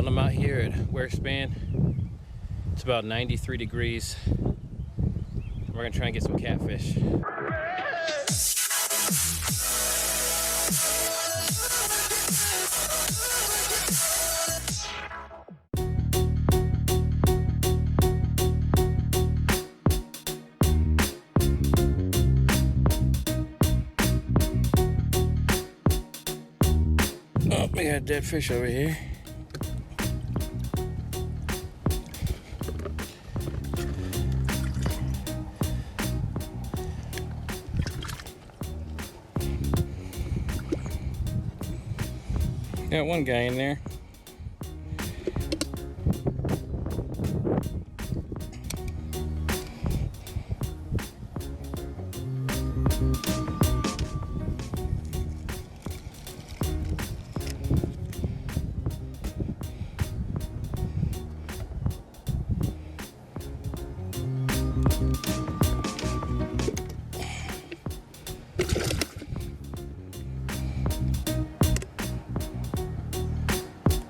Chilling them out here at Wingspan. It's about 93 degrees. We're gonna try and get some catfish. Oh, we got a dead fish over here. Got one guy in there.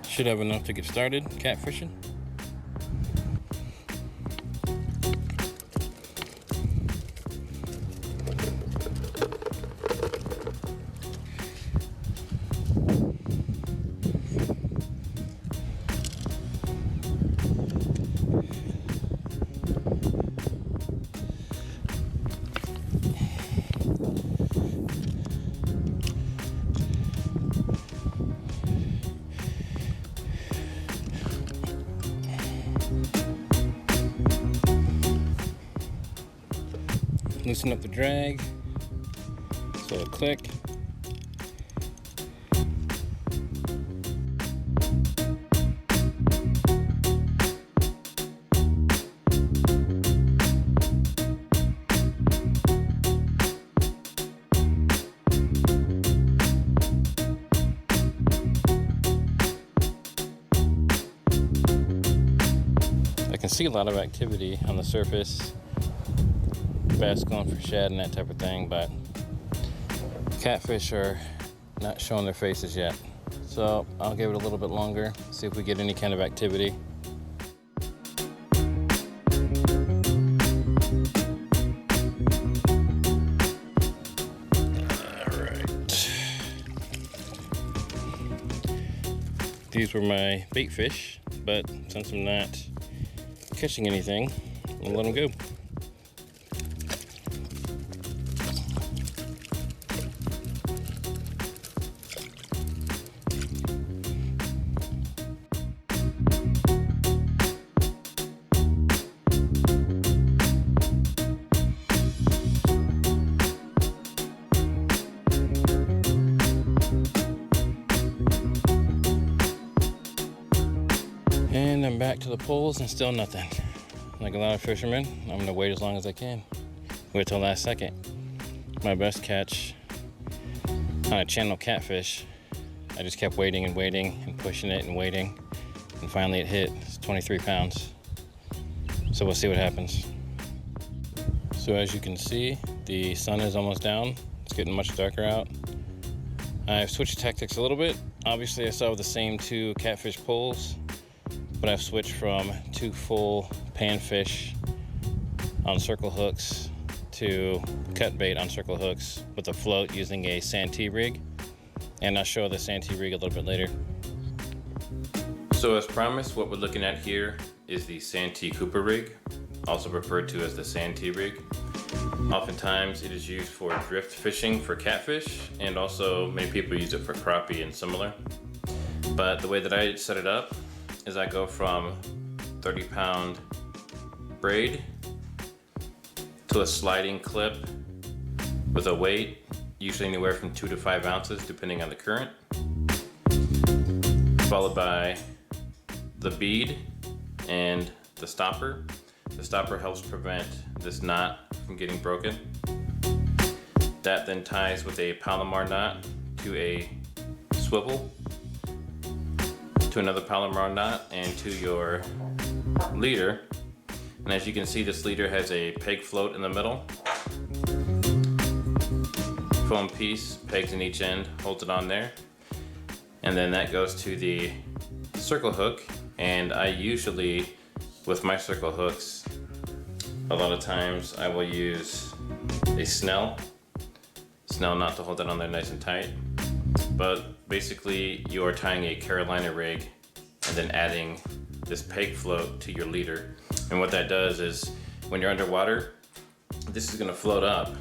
Should have enough to get started catfishing. Loosen up the drag, so it'll click. I can see a lot of activity on the surface. Bass going for shad and that type of thing, but catfish are not showing their faces yet. So I'll give it a little bit longer, see if we get any kind of activity. All right. These were my bait fish, but since I'm not catching anything, I'll let them go. And I'm back to the poles and still nothing. Like a lot of fishermen, I'm gonna wait as long as I can. Wait till last second. My best catch on a channel catfish, I just kept waiting and waiting and pushing it and waiting. And finally it hit. It's 23 pounds. So we'll see what happens. So as you can see, the sun is almost down. It's getting much darker out. I've switched tactics a little bit. Obviously I still have the same 2 catfish poles, but I've switched from 2 full panfish on circle hooks to cut bait on circle hooks with a float using a Santee Rig. And I'll show the Santee Rig a little bit later. So as promised, what we're looking at here is the Santee Cooper Rig, also referred to as the Santee Rig. Oftentimes it is used for drift fishing for catfish, and also many people use it for crappie and similar. But the way that I set it up is I go from 30-pound braid to a sliding clip with a weight, usually anywhere from 2 to 5 ounces depending on the current, followed by the bead and the stopper. The stopper helps prevent this knot from getting broken. That then ties with a Palomar knot to a swivel, to another Palomar knot, and to your leader. And as you can see, this leader has a peg float in the middle. Foam piece, pegs in each end, holds it on there. And then that goes to the circle hook, and I usually, with my circle hooks, a lot of times I will use a snell knot to hold that on there nice and tight. But basically you are tying a Carolina rig and then adding this peg float to your leader. And what that does is when you're underwater, this is gonna float up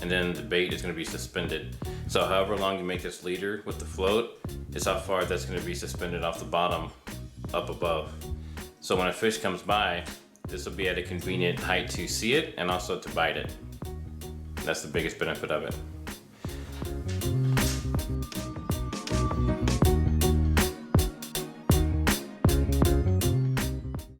and then the bait is gonna be suspended. So however long you make this leader with the float is how far that's gonna be suspended off the bottom up above. So when a fish comes by, this will be at a convenient height to see it and also to bite it. That's the biggest benefit of it.